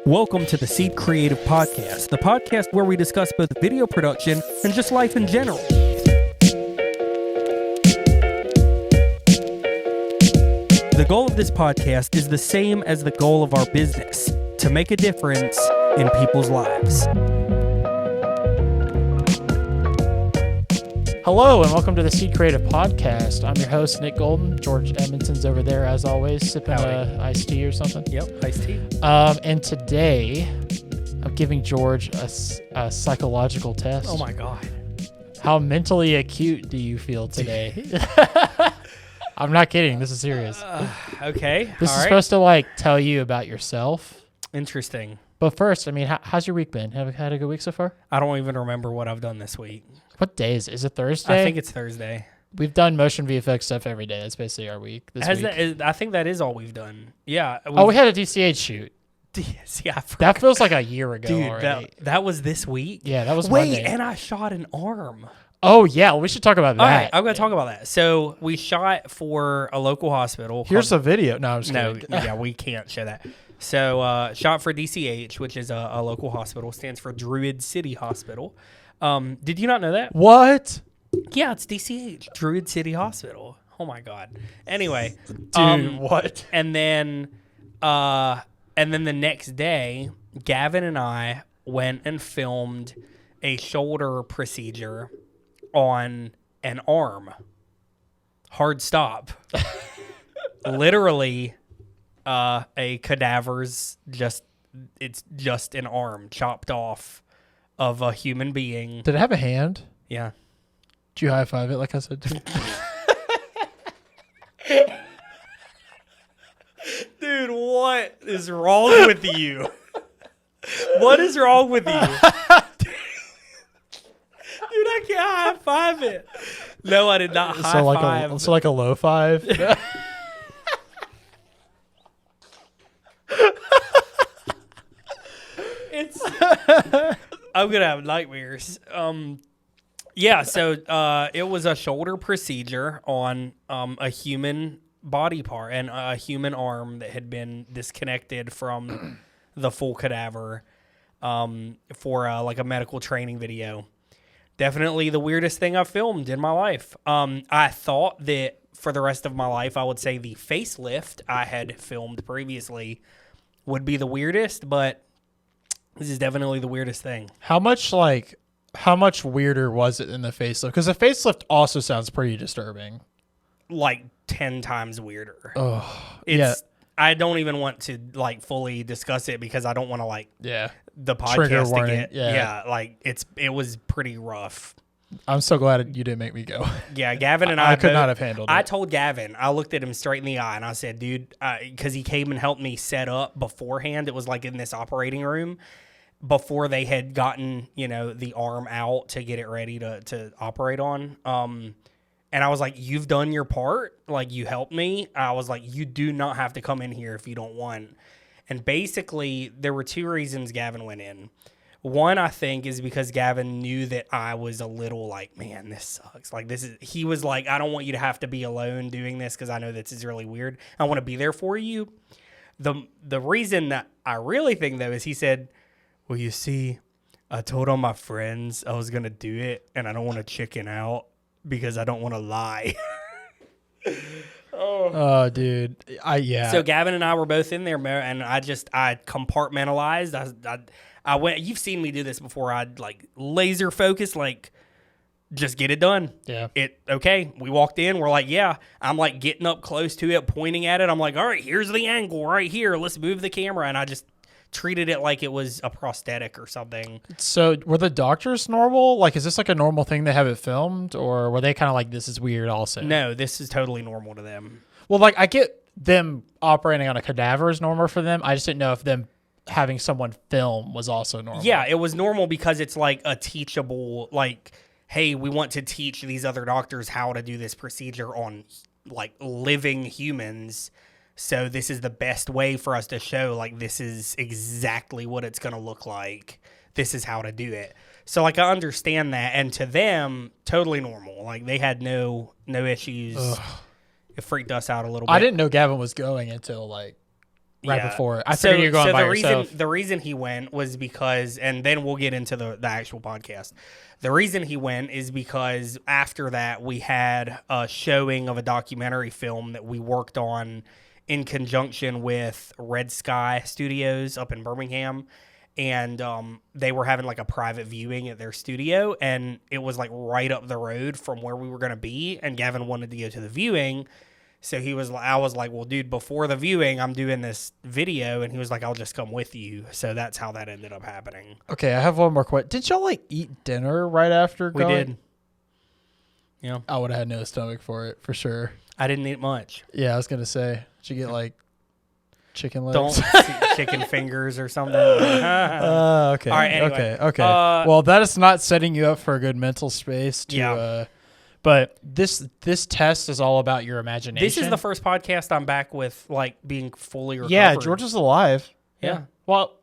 Welcome to the Seed Creative Podcast, the podcast where we discuss both video production and just life in general. The goal of this podcast is the same as the goal of our business, to make a difference in people's lives. Hello and welcome to the Seed Creative Podcast. I'm your host, Nick Golden. George Edmondson's over there, as always, sipping iced tea or something. Yep, iced tea. And today, I'm giving George a psychological test. Oh my God. How mentally acute do you feel today? I'm not kidding. This is serious. Okay. This is supposed to tell you about yourself. Interesting. But first, how's your week been? Have you had a good week so far? I don't even remember what I've done this week. What day is it? Is it Thursday? I think it's Thursday. We've done motion VFX stuff every day. That's basically our week. I think that is all we've done. Yeah. We had a DCH shoot. Yeah, I forgot. That feels like a year ago Dude, already. that was this week? Yeah, that was Wait, Monday. and I shot an arm. Oh, yeah. We should talk about that. All right, I'm going to talk about that. So we shot for a local hospital. Here's a video. No, I'm just No, kidding. yeah, we can't show that. So shot for DCH, which is a local hospital, stands for Druid City Hospital. Did you not know that? What? Yeah, it's DCH, Druid City Hospital. Oh my God. Anyway, Dude, what? And then the next day, Gavin and I went and filmed a shoulder procedure on an arm. Hard stop. Literally, a cadaver's it's just an arm chopped off of a human being. Did it have a hand? Yeah. Did you high five it like I said? Dude, what is wrong with you? What is wrong with you? Dude, I can't high five it. No, I did not high five. So like a low five? I'm going to have nightmares. Yeah, so it was a shoulder procedure on a human body part and a human arm that had been disconnected from the full cadaver for a medical training video. Definitely the weirdest thing I've filmed in my life. I thought that for the rest of my life, I would say the facelift I had filmed previously would be the weirdest, but this is definitely the weirdest thing. How much weirder was it than the facelift? Because the facelift also sounds pretty disturbing. Like 10 times weirder. Oh, yeah. I don't even want to fully discuss it because I don't want to the podcast to get it was pretty rough. I'm so glad you didn't make me go. Yeah, Gavin and I could not have handled it. I told Gavin, I looked at him straight in the eye and I said, dude, because he came and helped me set up beforehand. It was in this operating room before they had gotten, the arm out to get it ready to operate on. And I was like, you've done your part. You helped me. I was like, you do not have to come in here if you don't want. And basically, there were two reasons Gavin went in. One, I think, is because Gavin knew that I was a little man, this sucks. He was like, I don't want you to have to be alone doing this because I know this is really weird. I want to be there for you. The reason that I really think, though, is he said, well, you see, I told all my friends I was going to do it, and I don't want to chicken out because I don't want to lie. Oh, dude. So Gavin and I were both in there, and I compartmentalized. I went. You've seen me do this before. I'd laser focus, just get it done. Yeah. Okay. We walked in. We're yeah. I'm getting up close to it, pointing at it. I'm all right, here's the angle right here. Let's move the camera. And I just treated it like it was a prosthetic or something. So were the doctors normal? Is this a normal thing they have it filmed, or were they kind of this is weird also? No, this is totally normal to them. Well, I get them operating on a cadaver is normal for them. I just didn't know if them having someone film was also normal. Yeah, it was normal because it's a teachable, hey, we want to teach these other doctors how to do this procedure on living humans. So this is the best way for us to show, this is exactly what it's going to look like. This is how to do it. So, I understand that. And to them, totally normal. They had no issues. Ugh. It freaked us out a little bit. I didn't know Gavin was going until, right before. I figured you're going by yourself. The reason he went was because, and then we'll get into the actual podcast. The reason he went is because after that we had a showing of a documentary film that we worked on in conjunction with Red Sky Studios up in Birmingham. And they were having like a private viewing at their studio, and it was like right up the road from where we were going to be. And Gavin wanted to go to the viewing. So I was like, well, dude, before the viewing, I'm doing this video. And he was like, I'll just come with you. So that's how that ended up happening. Okay, I have one more question. Did y'all like eat dinner right after We going? did. Yeah. I would have had no stomach for it, for sure. I didn't eat much. Yeah, I was going to say, did you get like chicken legs? Don't chicken fingers or something. Okay. All right, anyway. Okay. Well, that is not setting you up for a good mental space to But this test is all about your imagination. This is the first podcast I'm back with, like, being fully recovered. Yeah, George is alive. Yeah. Well,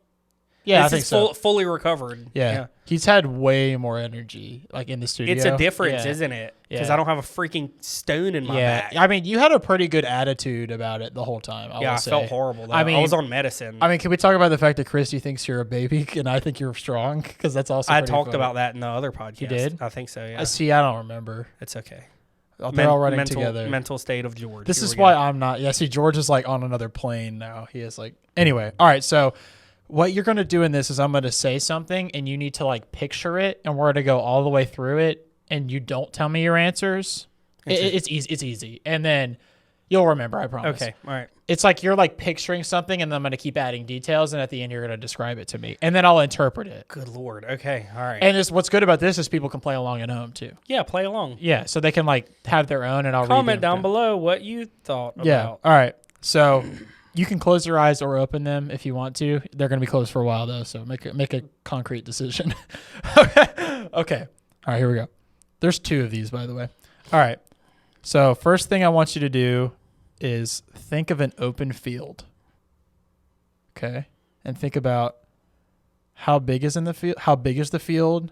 yeah, This I think is so. fully recovered. Yeah. He's had way more energy, like in the studio. It's a difference, Yeah. isn't it? Because Yeah. I don't have a freaking stone in my back. I mean, you had a pretty good attitude about it the whole time. I will say. felt horrible, though. I mean- I was on medicine. I mean, can we talk about the fact that Christy thinks you're a baby and I think you're strong? Because that's also I pretty talked funny. about that in the other podcast. You did? I think so, yeah. I see. I don't remember. It's okay. They're all running together. Mental state of George. This Here is we why go. I'm not. Yeah, see, George is like on another plane now. He is like. Anyway, all right. So, what you're going to do in this is I'm going to say something, and you need to like picture it, and we're going to go all the way through it, and you don't tell me your answers. It's easy. It's easy, and then you'll remember. I promise. Okay, all right. It's like you're like picturing something, and then I'm going to keep adding details, and at the end you're going to describe it to me, and then I'll interpret it. Good Lord. Okay, all right. And what's good about this is people can play along at home too. Yeah, play along. Yeah, so they can like have their own, and I'll read Comment them. down below what you thought Yeah. about. All right. So you can close your eyes or open them if you want to. They're going to be closed for a while though, so make a concrete decision. Okay. All right, here we go. There's 2 of these, by the way. All right. So first thing I want you to do is think of an open field. Okay? And think about how big is the field?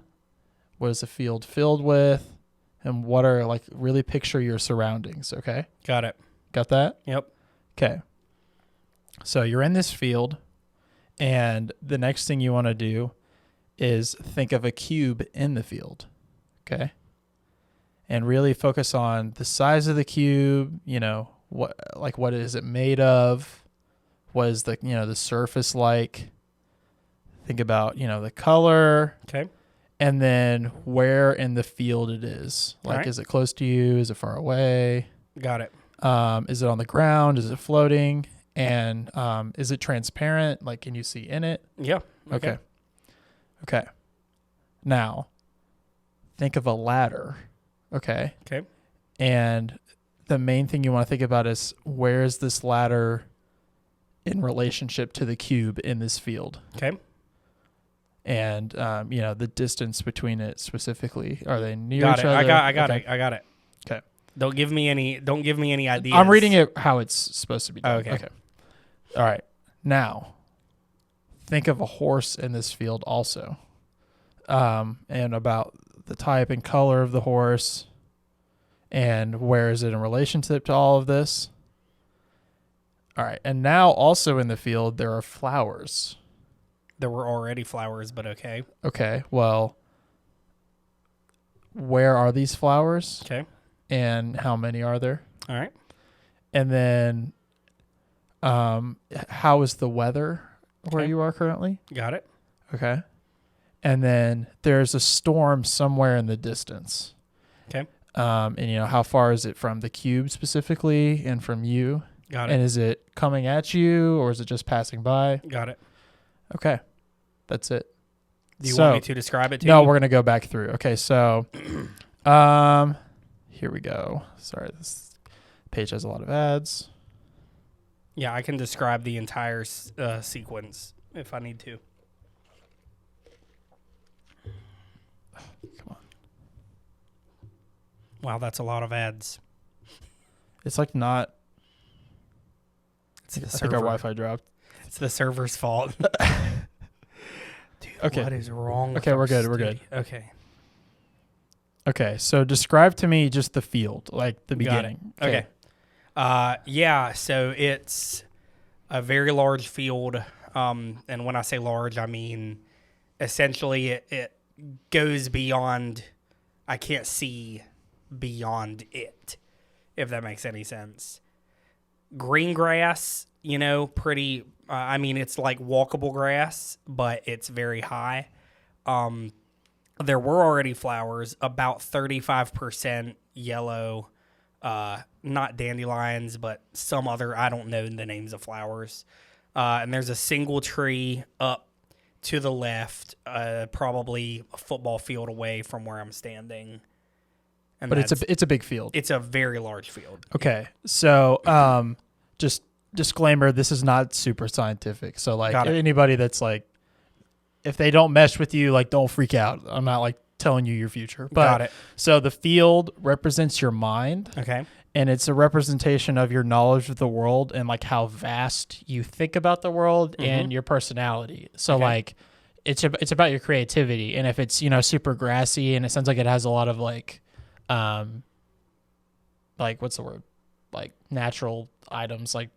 What is the field filled with? And what are like really picture your surroundings, okay? Got it. Got that? Yep. Okay. So you're in this field, and the next thing you want to do is think of a cube in the field. Okay. And really focus on the size of the cube, what is it made of? What is the surface like? Think about, the color. Okay. And then where in the field it is. Like, Alright. Is it close to you? Is it far away? Got it. Is it on the ground? Is it floating? And is it transparent? Like, can you see in it? Yeah. Okay. Now, think of a ladder. Okay. Okay. And the main thing you want to think about is where is this ladder in relationship to the cube in this field? Okay. And the distance between it specifically. Are they near Got each it. other? I got Okay. it. I got it. Okay. Don't give me any ideas. I'm reading it how it's supposed to be done. Okay. All right. Now, think of a horse in this field also. And about the type and color of the horse and where is it in relationship to all of this. All right. And now also in the field, there are flowers. There were already flowers, but okay. Okay. Well, where are these flowers? Okay. And how many are there? All right. And then how is the weather where Okay. you are currently? Got it. Okay. And then there's a storm somewhere in the distance. Okay. And how far is it from the cube specifically and from you? Got it. And is it coming at you or is it just passing by? Got it. Okay. That's it. Do you want me to describe it to No, you? we're going to go back through. Okay. So, here we go. Sorry. This page has a lot of ads. Yeah, I can describe the entire sequence if I need to. Come on. Wow, that's a lot of ads. It's like not. It's the I think server. our Wi-Fi dropped. It's the server's fault. Dude, Okay. what is wrong with Okay, our we're good, we're good. studio? Okay. Okay, so describe to me just the field, like the Got it. beginning. Okay. Yeah, so it's a very large field. And when I say large, I mean essentially it goes beyond. I can't see beyond it, if that makes any sense. Green grass, pretty. I mean, it's like walkable grass, but it's very high. There were already flowers, about 35% yellow, not dandelions, but some other, I don't know the names of flowers. And there's a single tree up to the left, probably a football field away from where I'm standing. And But it's a big field. it's a very large field. Okay. So just disclaimer, this is not super scientific. So like Got it. anybody that's like, if they don't mesh with you, like don't freak out. I'm not like telling you your future. But Got it. so the field represents your mind, Okay. and it's a representation of your knowledge of the world and like how vast you think about the world and your personality. So Okay. like it's about your creativity. And if it's, super grassy and it sounds like it has a lot of like what's the word? Like natural items like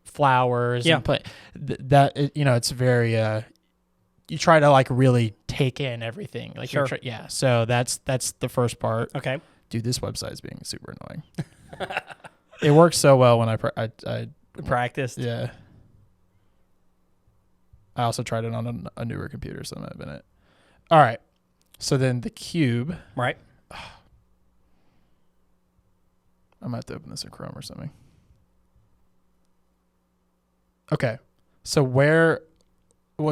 flowers Yeah. and it's very you try to like really take in everything. Like Sure. So that's the first part. Okay. Dude, this website is being super annoying. It works so well when I Practiced. yeah. I also tried it on a newer computer, so that might have been it. All right. So then the cube. Right. I might have to open this in Chrome or something. Okay. So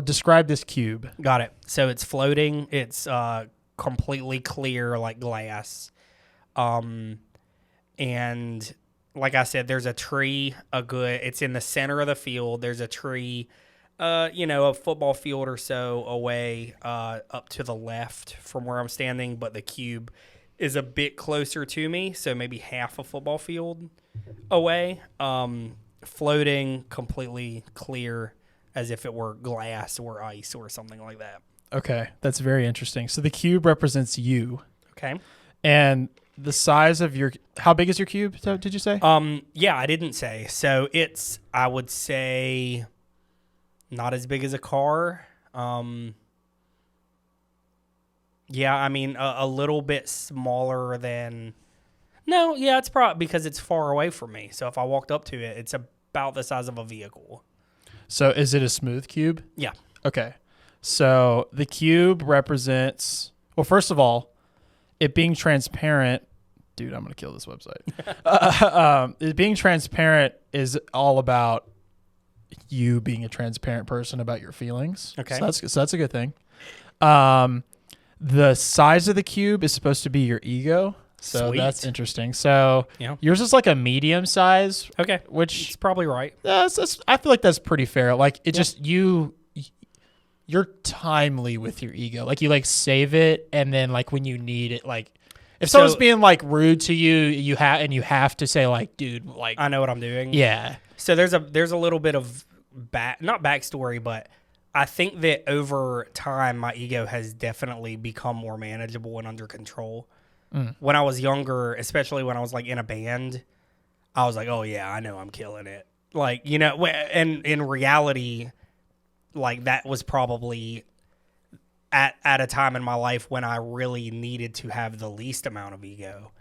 describe this cube. Got it. So it's floating. It's completely clear like glass. And like I said, there's a tree, it's in the center of the field. There's a tree, a football field or so away, up to the left from where I'm standing, but the cube is a bit closer to me, so maybe half a football field away. Floating, completely clear, as if it were glass or ice or something like that. Okay. That's very interesting. So the cube represents you. Okay. And the size of how big is your cube? Did you say? Yeah, I didn't say. So it's, I would say, not as big as a car. Yeah, I mean, a little bit smaller than. No, yeah, it's probably because it's far away from me. So if I walked up to it, it's about the size of a vehicle. So is it a smooth cube? Yeah. Okay. So the cube represents, well, first of all, it being transparent. Dude, I'm going to kill this website. It being transparent is all about you being a transparent person about your feelings. Okay. So that's a good thing. The size of the cube is supposed to be your ego. So Sweet. that's interesting. So Yeah. yours is like a medium size, Okay. which It's probably right. I feel like that's pretty fair. Like it just you're timely with your ego. Like you like save it, and then like when you need it, like if So- someone's being like rude to you, you have to say like, dude, like I know what I'm doing. yeah, So there's a little bit of not backstory, but I think that over time my ego has definitely become more manageable and under control. When I was younger, especially when I was like in a band, I was like, "Oh yeah, I know I'm killing it." Like, and in reality, like that was probably at a time in my life when I really needed to have the least amount of ego.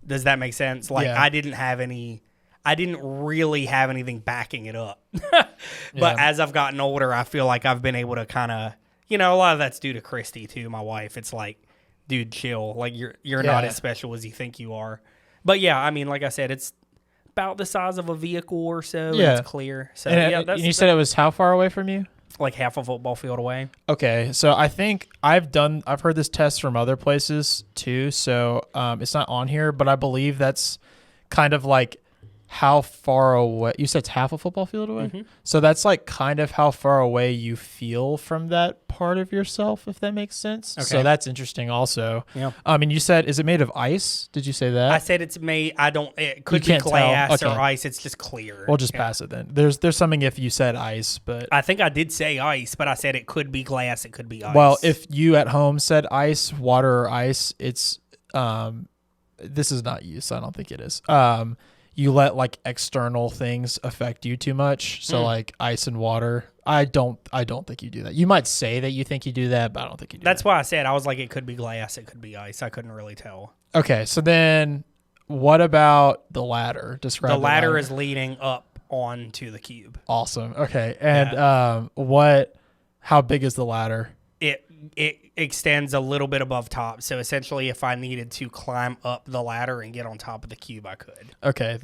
Does that make sense? Like Yeah. I didn't really have anything backing it up. But Yeah. as I've gotten older, I feel like I've been able to kind of, a lot of that's due to Christy too, my wife. It's like, dude, chill. Like you're not Yeah. as special as you think you are. But yeah, I mean, like I said, it's about the size of a vehicle or so. And Yeah. it's clear. So and, yeah, and that's you said it was how far away from you? like half a football field away. Okay, so I think I've heard this test from other places too. So it's not on here, but I believe that's kind of like how far away. You said it's half a football field away, so that's like kind of how far away you feel from that part of yourself, if that makes sense. So Okay. that's interesting, also. Yeah. And you said, is it made of ice? Did you say that? I said it's made. It could be can't tell. glass Okay. or ice. It's just clear. We'll just Yeah. pass it then. There's something if you said ice, but I think I did say ice, but I said it could be glass. It could be ice. well, if you at home said ice, water or ice, it's this is not you, so I don't think it is. you let like external things affect you too much. So like ice and water. I don't think you do that. You might say that you think you do that, but I don't think you do That's that. why I said I was like, it could be glass, it could be ice. I couldn't really tell. Okay, so then what about the ladder? Describe The ladder is leading up onto the cube. awesome. Okay, and how big is the ladder? It extends a little bit above top. So essentially, if I needed to climb up the ladder and get on top of the cube, I could. Okay,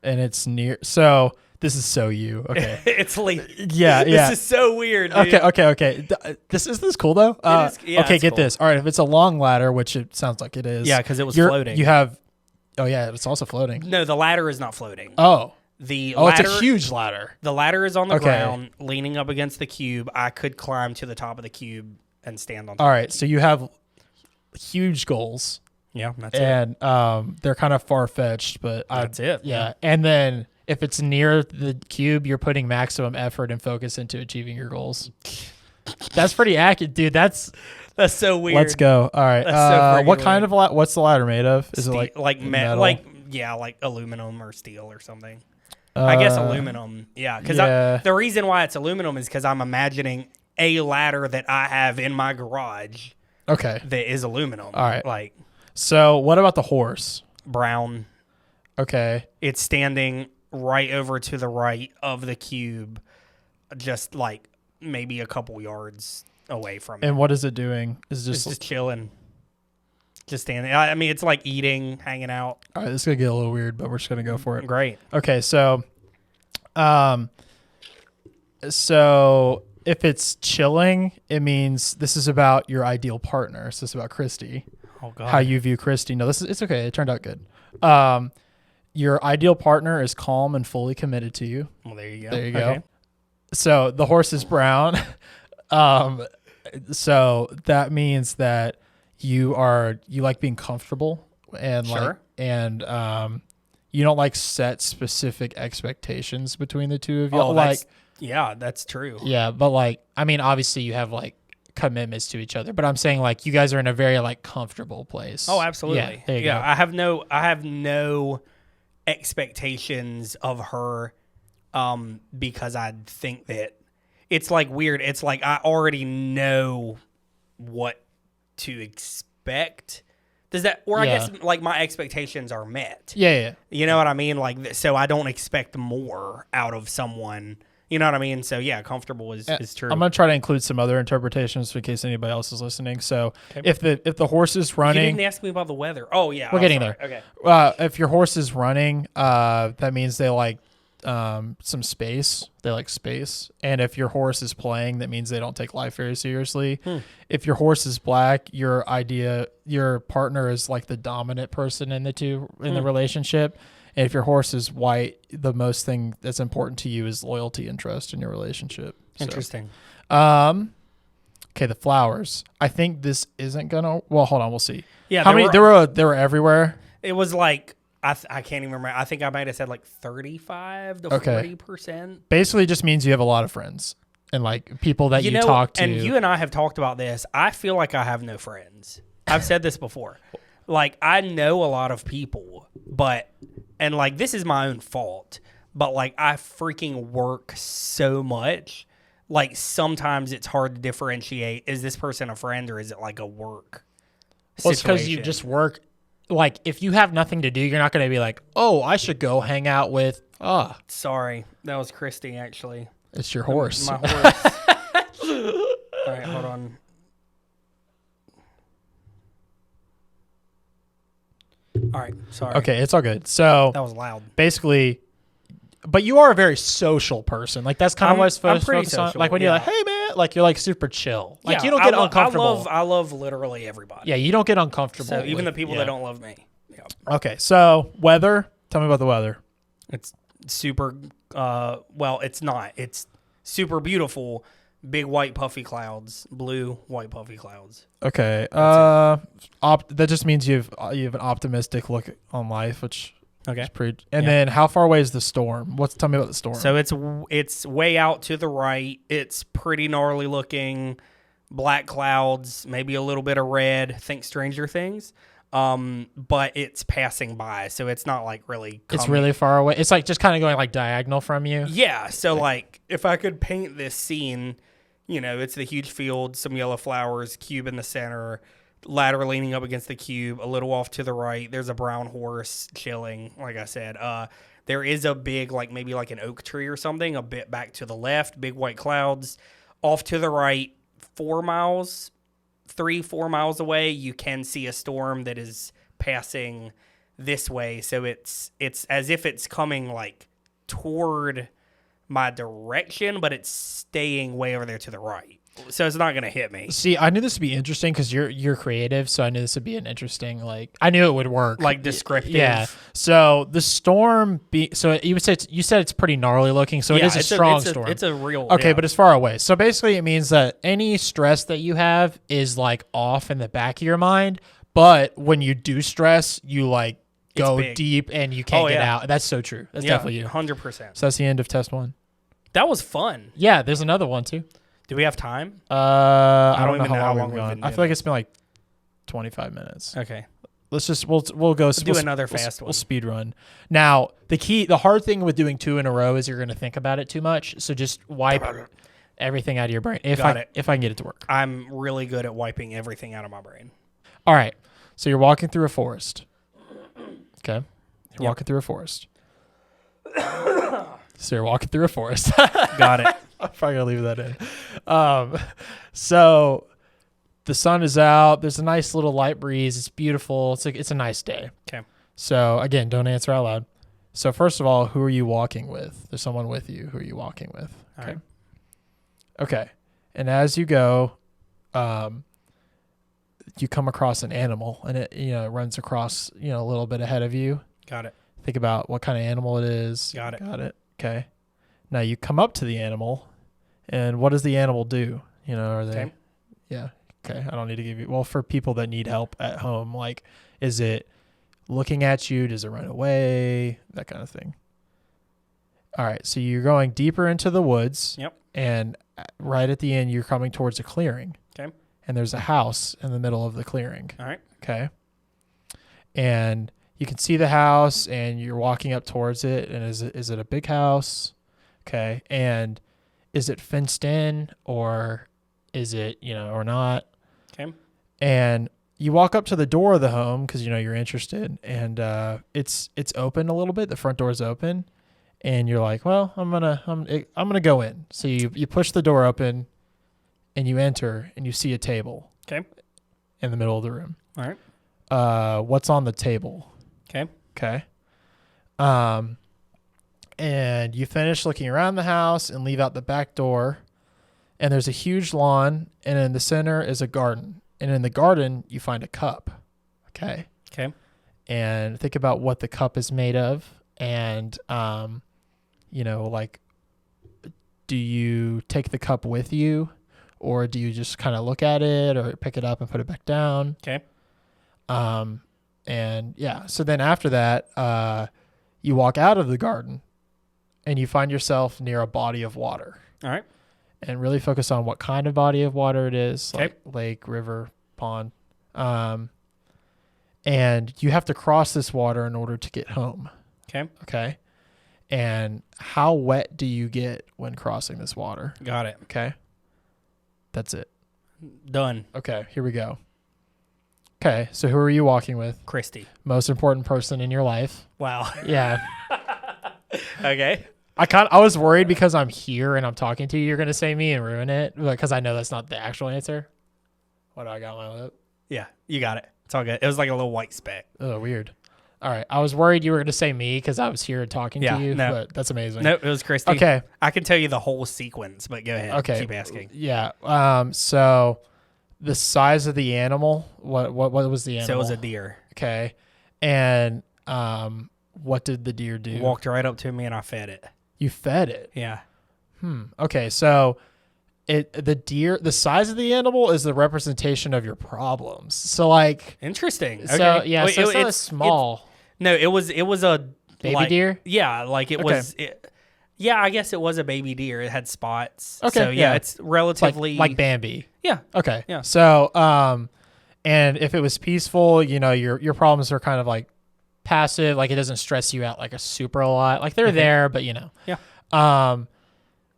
it's near. So this is so you. Okay. It's like Yeah, yeah. This is so weird. Dude. Okay. This cool though. Yeah, okay, it's get cool. this. All right, if it's a long ladder, which it sounds like it is. Yeah, because it was floating. You have. Oh yeah, it's also floating. No, the ladder is not floating. Oh. The Oh, ladder, it's a huge ladder. The ladder is on the Okay. ground, leaning up against the cube. I could climb to the top of the cube and stand on top. All right, so you have huge goals, Yeah, that's it. and they're kind of far fetched, but That's it. Yeah, and then if it's near the cube, you're putting maximum effort and focus into achieving your goals. That's pretty accurate, dude. That's so weird. let's go. All right. That's so freaking what kind of what's the ladder made of? Is it like metal? metal? Like aluminum or steel or something. I guess aluminum. Yeah, because the reason why it's aluminum is because I'm imagining a ladder that I have in my garage Okay. that is aluminum. All right. Like So what about the horse? brown. Okay. It's standing right over to the right of the cube, just like maybe a couple yards away from it. And what is it doing? Is it It's just just chilling. Just standing. I mean, it's like eating, hanging out. all right? This is gonna get a little weird, but we're just gonna go for it. Great. Okay. So if it's chilling, it means this is about your ideal partner. So this is about Christy. Oh God. How you view Christy. No, it's okay. It turned out good. Your ideal partner is calm and fully committed to you. Well, there you go. There you go. Okay. So the horse is brown. So that means that you like being comfortable and Sure. you don't like set specific expectations between the two of you. Oh, like that's true. yeah, but like I mean obviously you have like commitments to each other, but I'm saying like you guys are in a very like comfortable place. Oh, absolutely. Yeah, there you go. I have no expectations of her because I think that it's like weird. It's like I already know what to expect. Does that or I Yeah. guess like my expectations are met. Yeah. You know what I mean? Like so I don't expect more out of someone. You know what I mean? So yeah, comfortable is true. I'm gonna try to include some other interpretations in case anybody else is listening. So if the horse is you running, didn't ask me about the weather. Oh yeah. We're I'm getting sorry. there. Okay. If your horse is running, that means they like some space. They like space. And if your horse is playing, that means they don't take life very seriously. If your horse is black, your partner is like the dominant person in the relationship. And if your horse is white, the most thing that's important to you is loyalty and trust in your relationship. So, Interesting. okay, the flowers. I think this isn't gonna. Well, hold on, we'll see. Yeah. How many? There were everywhere. It was like I can't even remember. I think I might have said like 35 to Okay. 40%. Basically, just means you have a lot of friends and like people that you talk to. And you and I have talked about this. I feel like I have no friends. I've said this before. Like I know a lot of people, and like this is my own fault. But like I freaking work so much. Like sometimes it's hard to differentiate. Is this person a friend or is it like a work? Well, it's because you situation? just work. Like if you have nothing to do, you're not going to be like, oh, I should go hang out with. Sorry, that was Christy actually. It's your horse. My horse. All right, hold on. All right, sorry. Okay, it's all good. So That was loud. basically, but you are a very social person. Like that's kind of I'm- what it's I'm pretty focused on. social, Like when you're yeah. like, hey man, like you're like super chill. Like Yeah, you don't get I uncomfortable. I love literally everybody. Yeah, you don't get uncomfortable. So even the with- people yeah. that don't love me. Yeah. Okay, so weather. Tell me about the weather. It's super well, it's not. It's super beautiful. Big white puffy clouds, blue white puffy clouds. Okay. That just means you have an optimistic look on life, which Okay. is pretty. And Yeah. then how far away is the storm? Tell me about the storm. So it's way out to the right. It's pretty gnarly looking. Black clouds, maybe a little bit of red. Think Stranger Things. but it's passing by, so it's not like really coming. It's really far away. It's like just kind of going like diagonal from you. Yeah, so like if I could paint this scene, it's the huge field, some yellow flowers, cube in the center, ladder leaning up against the cube, a little off to the right, there's a brown horse chilling, like I said. There is a big, like maybe like an oak tree or something, a bit back to the left, big white clouds. Off to the right, 4 miles away, you can see a storm that is passing this way. So it's as if it's coming like toward my direction, but it's staying way over there to the right. So it's not going to hit me. See, I knew this would be interesting because you're creative, so I knew this would be an interesting, like, I knew it would work. Like descriptive. Yeah. So the storm, you said it's pretty gnarly looking, so it is a strong storm. It's a real. Okay, yeah. but it's far away. So basically it means that any stress that you have is like off in the back of your mind, but when you do stress, you like go big. deep and you can't get yeah. out. That's so true. That's definitely you. 100%. So that's the end of test 1. That was fun. Yeah, there's another one too. Do we have time? I don't know even know how how long long we've we've gone. been I doing feel like it's been like 25 minutes. Okay. Let's just we'll go do another fast We'll one. speed run. Now the hard thing with doing 2 in a row is you're going to think about it too much. So just wipe everything out of your brain. If I can get it to work. I'm really good at wiping everything out of my brain. All right. So you're walking through a forest. Okay. You're walking through a forest. So you're walking through a forest. Got it. I'm probably gonna leave that in. So the sun is out. There's a nice little light breeze. It's beautiful. It's a nice day. Okay. So again, don't answer out loud. So first of all, who are you walking with? There's someone with you. Who are you walking with? All Okay. right. Okay. And as you go, you come across an animal, and it runs across a little bit ahead of you. Got it. Think about what kind of animal it is. Got it. Got it. Okay. Now you come up to the animal, and what does the animal do? Are they? Okay. Yeah. Okay. I don't need to give you. Well, for people that need help at home, like, is it looking at you? Does it run away? That kind of thing. All right. So you're going deeper into the woods. Yep. And right at the end, you're coming towards a clearing. Okay. And there's a house in the middle of the clearing. All right. Okay. And you can see the house, and you're walking up towards it. And is it a big house? Okay. And is it fenced in, or is it, or not? Okay. And you walk up to the door of the home because, you're interested, and it's open a little bit. The front door is open, and you're like, well, I'm going to go in. So you push the door open, and you enter, and you see a table. Okay. In the middle of the room. All right. What's on the table? Okay. Okay. And you finish looking around the house and leave out the back door, and there's a huge lawn, and in the center is a garden. And in the garden, you find a cup. Okay. Okay. And think about what the cup is made of. And, like, do you take the cup with you, or do you just kind of look at it or pick it up and put it back down? Okay. And yeah, so then after that, you walk out of the garden, and you find yourself near a body of water. All right. And really focus on what kind of body of water it is, Okay. like lake, river, pond. And you have to cross this water in order to get home. Okay. Okay. And how wet do you get when crossing this water? Got it. Okay. That's it. Done. Okay, here we go. Okay, so who are you walking with? Christy. Most important person in your life. Wow. Yeah. Okay. I was worried because I'm here and I'm talking to you, you're going to say me and ruin it, because I know that's not the actual answer. What do I got on my lip? Yeah, you got it. It's all good. It was like a little white speck. Oh, weird. All right. I was worried you were going to say me because I was here talking to you, no. but that's amazing. Nope, it was Christy. Okay. I can tell you the whole sequence, but go ahead. Okay. Keep asking. Yeah. So the size of the animal, what was the animal? So it was a deer. Okay. And what did the deer do? Walked right up to me and I fed it. You fed it. Yeah. Okay. So the size of the animal is the representation of your problems. So like, Interesting. so Okay. yeah, Wait, so it's not small. No, it was a Baby deer? Yeah, like it Okay. was. Yeah, I guess it was a baby deer. It had spots. Okay, So yeah, yeah. it's relatively like Bambi. Yeah. Okay. Yeah. So, And if it was peaceful, your problems are kind of like passive, like it doesn't stress you out like a super a lot. Like they're there, but Yeah. Um,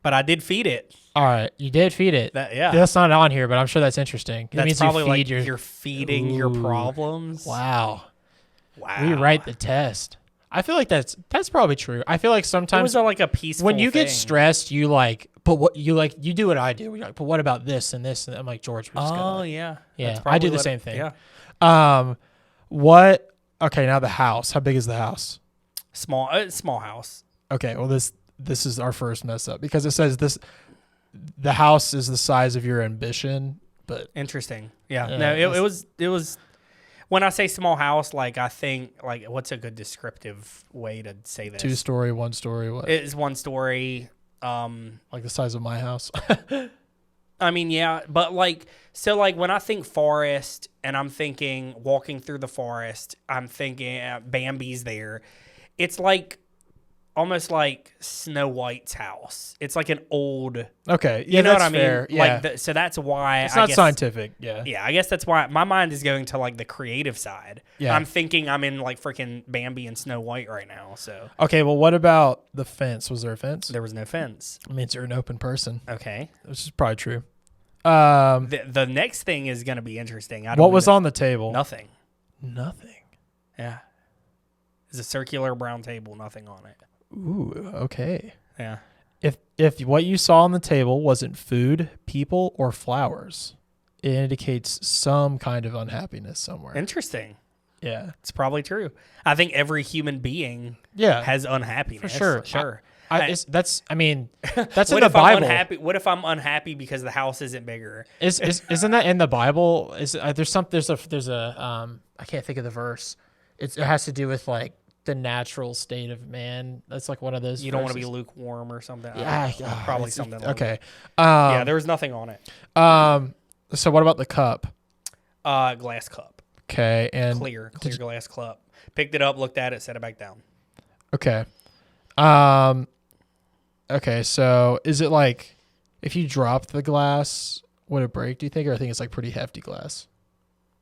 But I did feed it. all right, you did feed it. Yeah. That's not on here, but I'm sure that's interesting. It That's means probably you feed like you're feeding your Ooh. problems. Wow. Wow. Rewrite the test. I feel like that's probably true. I feel like It sometimes was like a peaceful when you get thing. stressed, you do what I do. You're like, but what about this and this? And I'm like, George, we're just gonna, yeah. Yeah, That's I probably do the what same thing. Yeah. What? Okay, now the house. How big is the house? Small house. Okay, well this is our first mess up because it says the house is the size of your ambition, but Interesting. Yeah. Yeah, No, that's- it was when I say small house, like I think like what's a good descriptive way to say this? 2-story, 1-story, what? It is 1 story. Like the size of my house. I mean, yeah, but like, so like when I think forest and I'm thinking walking through the forest, I'm thinking Bambi's there. It's like almost like Snow White's house. It's like an old, Okay, yeah, you know what that's I mean? fair. Yeah, Like, so that's why it's I not guess, scientific. Yeah, Yeah, I guess that's why my mind is going to like the creative side. Yeah. I'm thinking I'm in like freaking Bambi and Snow White right now. So Okay, well, what about the fence? Was there a fence? there was no fence. It means you're an open person, Okay. which is probably true. The next thing is going to be interesting. What was on the table? Nothing. Nothing. Yeah. It's a circular brown table, nothing on it. Ooh, okay. Yeah. If what you saw on the table wasn't food, people, or flowers, it indicates some kind of unhappiness somewhere. Interesting. Yeah. It's probably true. I think every human being Yeah. has unhappiness. For sure. Sure. That's in What the if I'm Bible. unhappy? What if I'm unhappy because the house isn't bigger? Isn't that in the Bible? There's a I can't think of the verse. It has to do with like the natural state of man. That's like one of those. You don't want to be verses. lukewarm or something. Yeah, probably it's- something. Like Okay. that. Yeah, there was nothing on it. So what about the cup? Glass cup, Okay, and clear glass cup. Picked it up, looked at it, set it back down. okay. Okay, so is it like if you dropped the glass, would it break? Do you think, or I think it's like pretty hefty glass?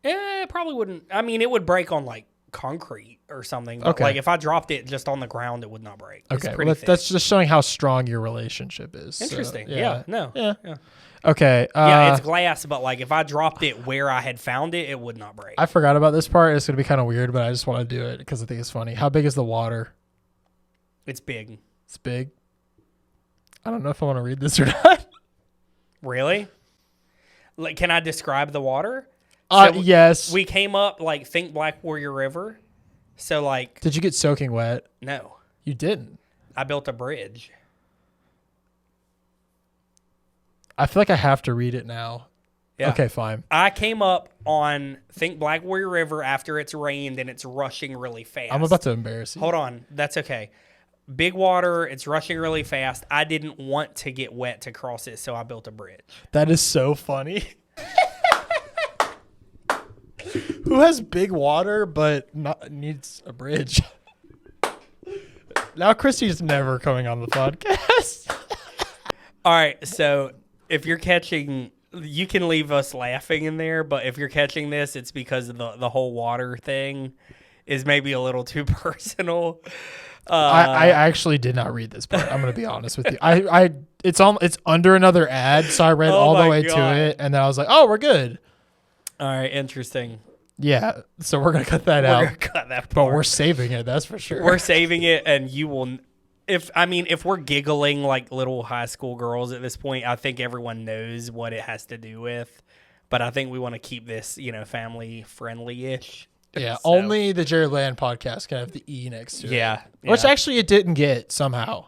It probably wouldn't. I mean, it would break on like concrete or something. But Okay. like if I dropped it just on the ground, it would not break. It's Okay, pretty well, thick. that's just showing how strong your relationship is. So, Interesting. Yeah. No. Yeah. Yeah. Okay. Yeah, it's glass, but like if I dropped it where I had found it, it would not break. I forgot about this part. It's gonna be kind of weird, but I just want to do it because I think it's funny. How big is the water? It's big. It's big. I don't know if I want to read this or not. Really? Like, can I describe the water? So Yes. We came up like think Black Warrior River. So like Did you get soaking wet? no, You didn't. I built a bridge. I feel like I have to read it now. Yeah. Okay, fine. I came up on think Black Warrior River after it's rained and it's rushing really fast. I'm about to embarrass you. Hold on, that's okay. Big water, it's rushing really fast. I didn't want to get wet to cross it, so I built a bridge. That is so funny. Who has big water but needs a bridge? Now Christy's never coming on the podcast. All right, so if you're catching, you can leave us laughing in there, but if you're catching this, it's because of the whole water thing is maybe a little too personal. I actually did not read this part. I'm gonna be honest with you. It's under another ad, so I read Oh all the my way God. to it, and then I was like, "Oh, we're good." All right, interesting. Yeah, so we're gonna cut that We're out, gonna cut that but part. we're saving it. That's for sure. We're saving it, and you will. If we're giggling like little high school girls at this point, I think everyone knows what it has to do with. But I think we want to keep this, family friendly ish. Yeah, So- only the Jared Land podcast can have the E next to it. Yeah, Which yeah. actually it didn't get somehow.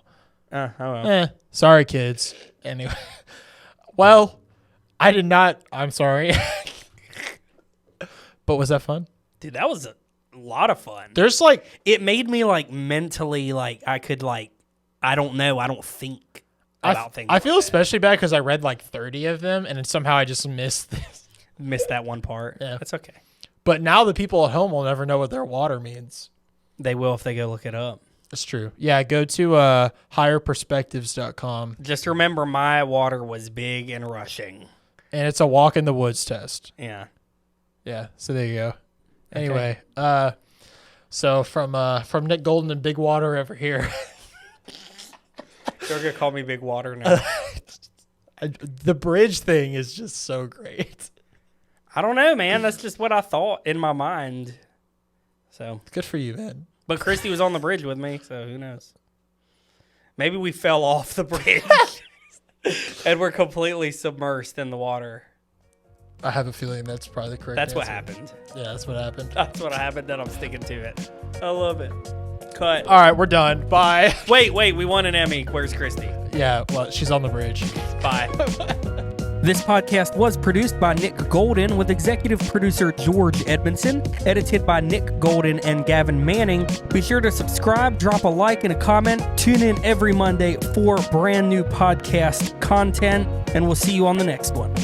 Oh well. Sorry, kids. Anyway. Well, I did not. I'm sorry. But was that fun? Dude, that was a lot of fun. There's like, It made me like mentally like I could like I don't know, I don't think about things. I like feel that. especially bad because I read like 30 of them and then somehow I just missed this. Missed that one part. Yeah. That's okay. But now the people at home will never know what their water means. They will if they go look it up. It's true. Yeah, go to higherperspectives.com Just remember my water was big and rushing. and it's a walk in the woods test. Yeah. Yeah. So there you go. Anyway, so from Nick Golden and Big Water over here. They're gonna call me Big Water now. The bridge thing is just so great. I don't know, man. That's just what I thought in my mind. So Good for you, man. but Christy was on the bridge with me, so who knows? Maybe we fell off the bridge and we're completely submersed in the water. I have a feeling that's probably the correct That's what answer. happened. Yeah, that's what happened. That's what happened, and I'm sticking to it. I love it. Cut. All right, we're done. Bye. Wait, we won an Emmy. Where's Christy? Yeah, well, she's on the bridge. Bye. This podcast was produced by Nick Golden with executive producer George Edmondson, edited by Nick Golden and Gavin Manning. Be sure to subscribe, drop a like and a comment. Tune in every Monday for brand new podcast content, and we'll see you on the next one.